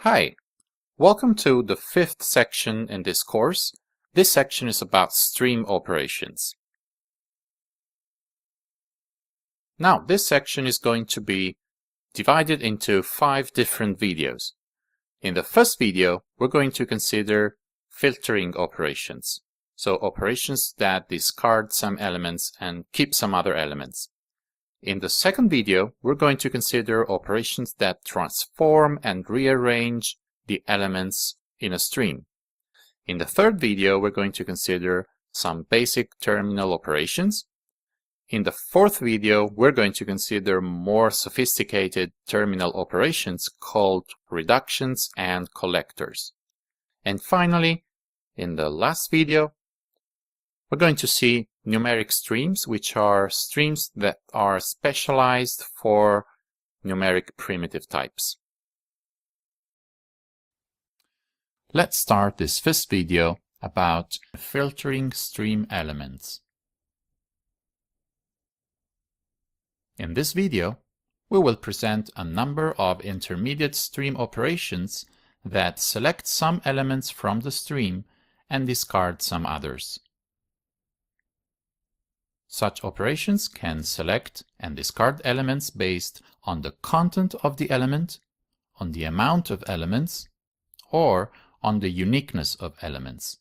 Hi, welcome to the fifth section in this course. This section is about stream operations. Now, this section is going to be divided into 5 different videos. In the first video, we're going to consider filtering operations. So operations that discard some elements and keep some other elements. In the second video, we're going to consider operations that transform and rearrange the elements in a stream. In the third video, we're going to consider some basic terminal operations. In the fourth video, we're going to consider more sophisticated terminal operations called reductions and collectors. And finally, in the last video, we're going to see numeric streams, which are streams that are specialized for numeric primitive types. Let's start this first video about filtering stream elements. In this video, we will present a number of intermediate stream operations that select some elements from the stream and discard some others. Such operations can select and discard elements based on the content of the element, on the amount of elements, or on the uniqueness of elements,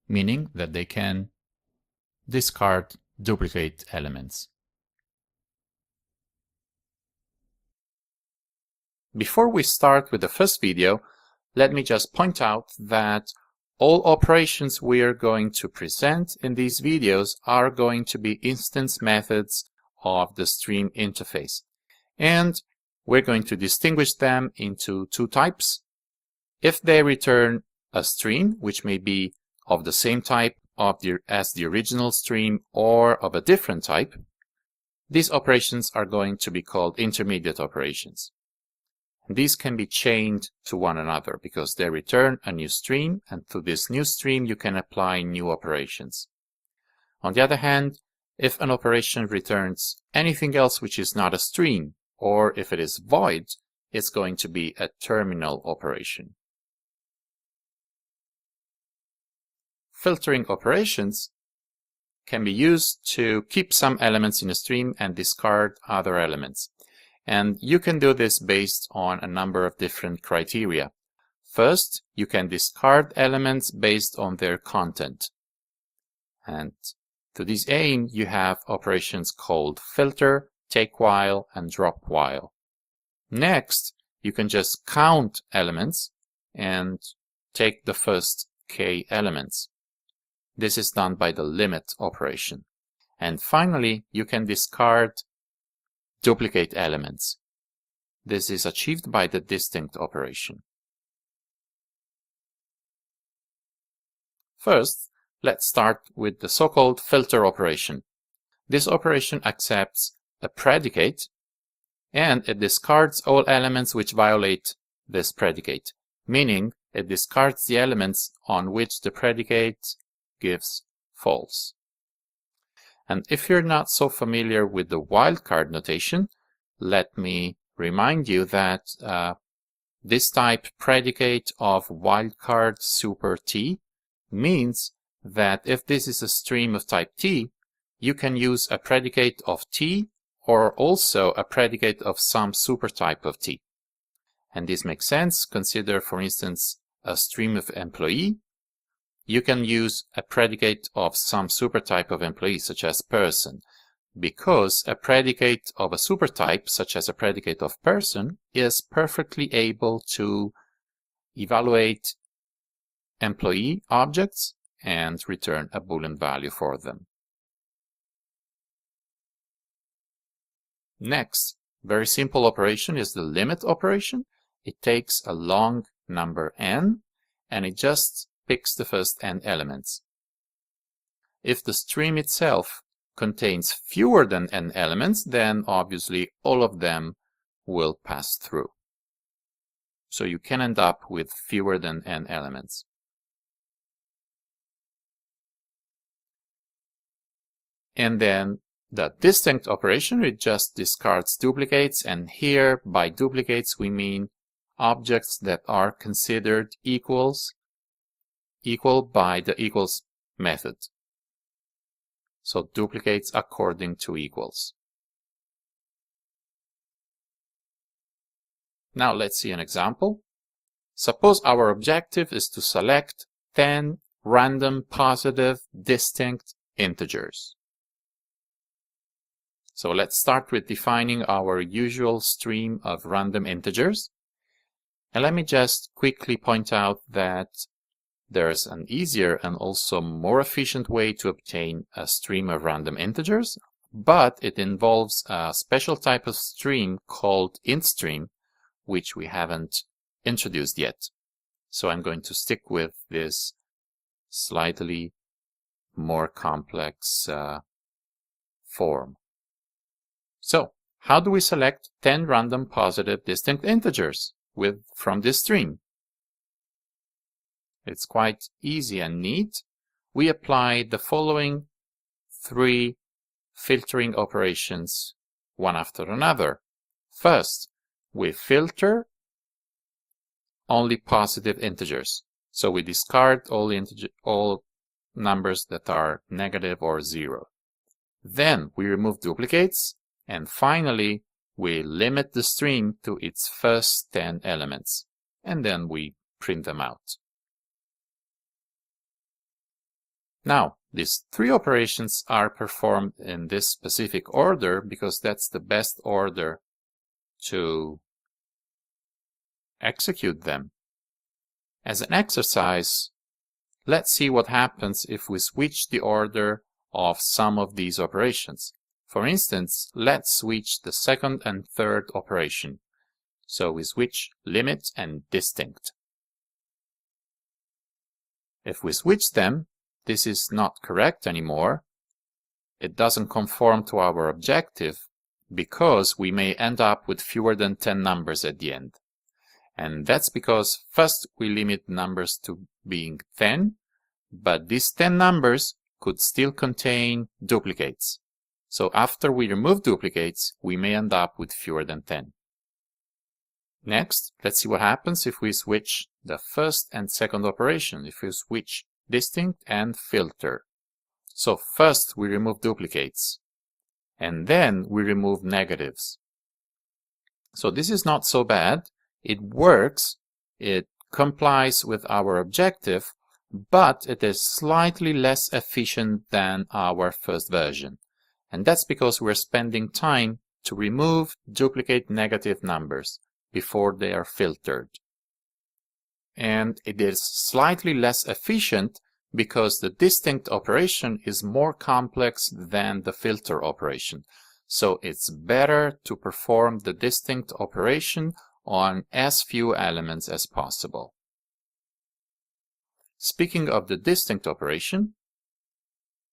meaning that they can discard duplicate elements. Before we start with the first video, let me just point out that all operations we are going to present in these videos are going to be instance methods of the stream interface. And we're going to distinguish them into 2 types. If they return a stream, which may be of the same type as the original stream or of a different type, these operations are going to be called intermediate operations. These can be chained to one another because they return a new stream, and to this new stream you can apply new operations. On the other hand, if an operation returns anything else which is not a stream, or if it is void, it's going to be a terminal operation. Filtering operations can be used to keep some elements in a stream and discard other elements. And you can do this based on a number of different criteria. First, you can discard elements based on their content. And to this aim, you have operations called filter, take while, and drop while. Next, you can just count elements and take the first k elements. This is done by the limit operation. And finally, you can discard duplicate elements. This is achieved by the distinct operation. First, let's start with the so-called filter operation. This operation accepts a predicate and it discards all elements which violate this predicate, meaning it discards the elements on which the predicate gives false. And if you're not so familiar with the wildcard notation, let me remind you that this type predicate of wildcard super T means that if this is a stream of type T, you can use a predicate of T or also a predicate of some supertype of T. And this makes sense. Consider, for instance, a stream of employee. You can use a predicate of some supertype of employee, such as person, because a predicate of a supertype, such as a predicate of person, is perfectly able to evaluate employee objects and return a Boolean value for them. Next, very simple operation is the limit operation. It takes a long number n, and it just picks the first n elements. If the stream itself contains fewer than n elements, then obviously all of them will pass through. So you can end up with fewer than n elements. And then the distinct operation, it just discards duplicates, and here by duplicates we mean objects that are considered equal by the equals method. So duplicates according to equals. Now let's see an example. Suppose our objective is to select 10 random positive distinct integers. So let's start with defining our usual stream of random integers. And let me just quickly point out that there's an easier and also more efficient way to obtain a stream of random integers, but it involves a special type of stream called int stream, which we haven't introduced yet. So I'm going to stick with this slightly more complex form. So how do we select 10 random positive distinct integers from this stream? It's quite easy and neat. We apply the following 3 filtering operations one after another. First, we filter only positive integers. So we discard all numbers that are negative or 0. Then we remove duplicates. And finally, we limit the stream to its first 10 elements. And then we print them out. Now, these 3 operations are performed in this specific order because that's the best order to execute them. As an exercise, let's see what happens if we switch the order of some of these operations. For instance, let's switch the second and third operation. So we switch limit and distinct. If we switch them, this is not correct anymore. It doesn't conform to our objective because we may end up with fewer than 10 numbers at the end. And that's because first we limit numbers to being 10, but these 10 numbers could still contain duplicates. So after we remove duplicates, we may end up with fewer than 10. Next, let's see what happens if we switch the first and second operation, if we switch distinct and filter. So first we remove duplicates, and then we remove negatives. So this is not so bad. It works, it complies with our objective, but it is slightly less efficient than our first version. And that's because we're spending time to remove duplicate negative numbers before they are filtered. And it is slightly less efficient because the distinct operation is more complex than the filter operation. So it's better to perform the distinct operation on as few elements as possible. Speaking of the distinct operation,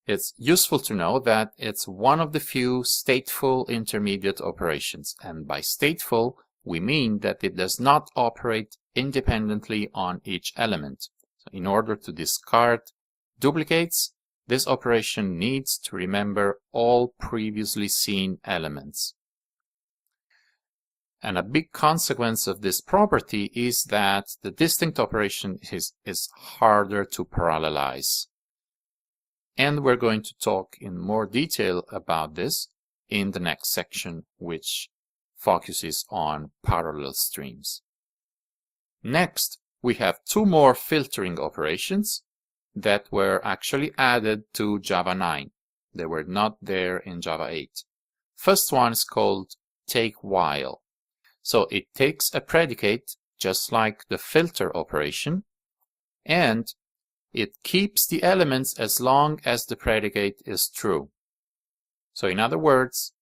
it's useful to know that it's one of the few stateful intermediate operations. And by stateful, we mean that it does not operate independently on each element. So in order to discard duplicates, this operation needs to remember all previously seen elements. And a big consequence of this property is that the distinct operation is harder to parallelize. And we're going to talk in more detail about this in the next section, which focuses on parallel streams. Next, we have 2 more filtering operations that were actually added to Java 9. They were not there in Java 8. First one is called take while. So it takes a predicate just like the filter operation, and it keeps the elements as long as the predicate is true. So in other words,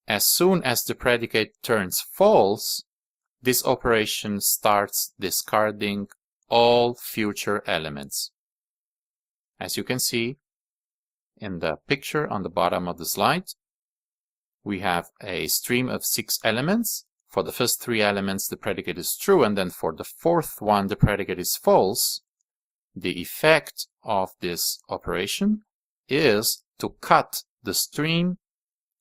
as soon as the predicate turns false, this operation starts discarding all future elements. As you can see in the picture on the bottom of the slide, we have a stream of 6 elements. For the first 3 elements, the predicate is true, and then for the 4th one, the predicate is false. The effect of this operation is to cut the stream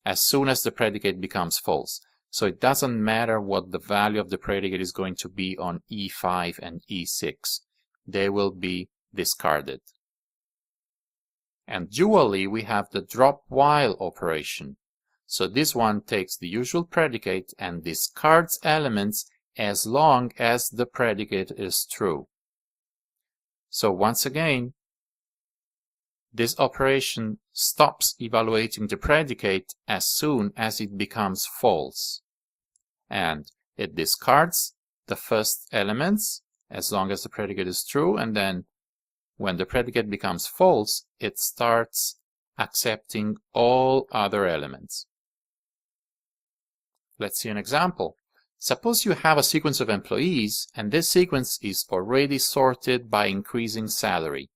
as soon as the predicate becomes false. So it doesn't matter what the value of the predicate is going to be on E5 and E6. They will be discarded. And dually, we have the drop while operation. So this one takes the usual predicate and discards elements as long as the predicate is true. So once again, this operation stops evaluating the predicate as soon as it becomes false. And it discards the first elements as long as the predicate is true, and then when the predicate becomes false, it starts accepting all other elements. Let's see an example. Suppose you have a sequence of employees, and this sequence is already sorted by increasing salary,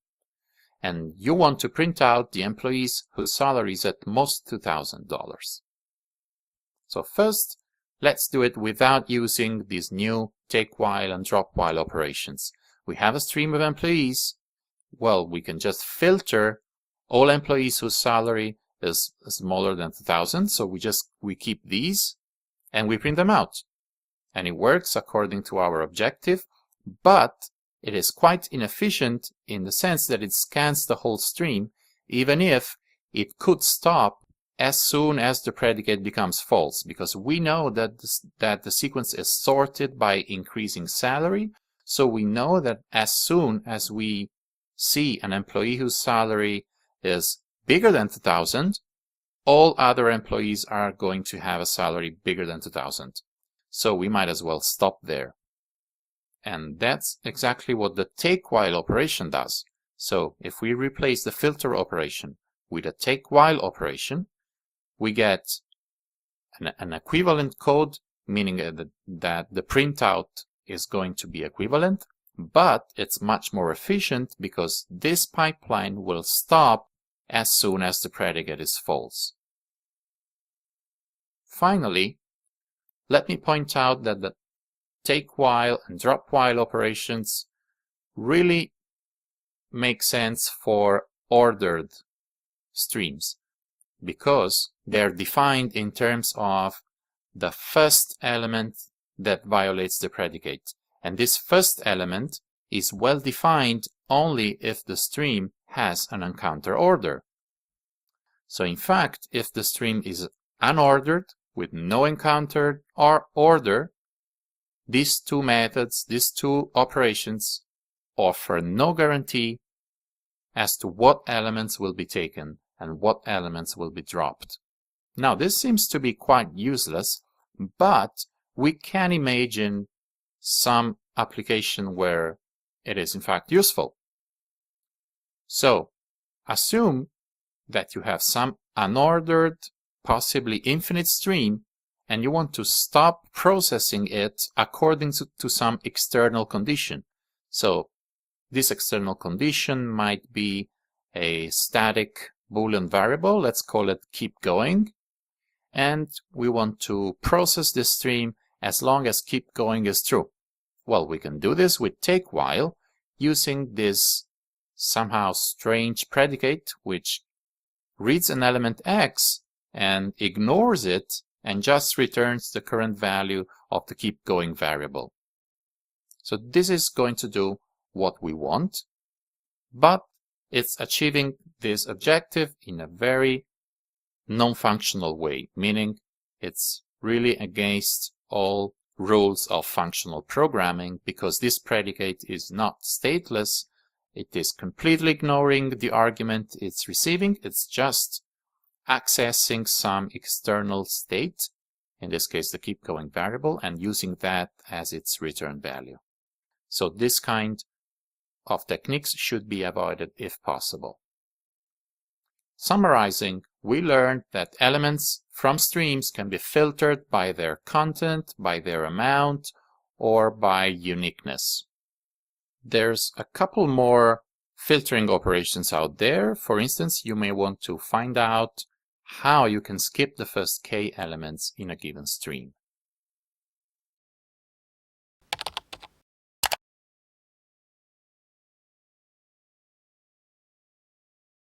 and you want to print out the employees whose salary is at most $2,000. So first, let's do it without using these new take while and drop while operations. We have a stream of employees. Well, we can just filter all employees whose salary is smaller than 2,000. So we keep these and we print them out. And it works according to our objective, but it is quite inefficient in the sense that it scans the whole stream, even if it could stop as soon as the predicate becomes false, because we know that the sequence is sorted by increasing salary. So we know that as soon as we see an employee whose salary is bigger than 2,000, all other employees are going to have a salary bigger than 2,000. So we might as well stop there. And that's exactly what the take while operation does. So if we replace the filter operation with a take while operation, we get an equivalent code, meaning that the printout is going to be equivalent, but it's much more efficient because this pipeline will stop as soon as the predicate is false. Finally, let me point out that the take while and drop while operations really make sense for ordered streams, because they're defined in terms of the first element that violates the predicate. And this first element is well defined only if the stream has an encounter order. So in fact, if the stream is unordered with no encounter or order, these two methods, these two operations offer no guarantee as to what elements will be taken and what elements will be dropped. Now, this seems to be quite useless, but we can imagine some application where it is in fact useful. So, assume that you have some unordered, possibly infinite stream, and you want to stop processing it according to some external condition. So, this external condition might be a static Boolean variable, let's call it keep going, and we want to process this stream as long as keep going is true. Well, we can do this with take while using this somehow strange predicate which reads an element x and ignores it and just returns the current value of the keep going variable. So this is going to do what we want, but it's achieving this objective in a very non-functional way, meaning it's really against all rules of functional programming, because this predicate is not stateless. It is completely ignoring the argument it's receiving. It's just accessing some external state, in this case the keep going variable, and using that as its return value. So this kind of techniques should be avoided if possible. Summarizing, we learned that elements from streams can be filtered by their content, by their amount, or by uniqueness. There's a couple more filtering operations out there. For instance, you may want to find out how you can skip the first k elements in a given stream.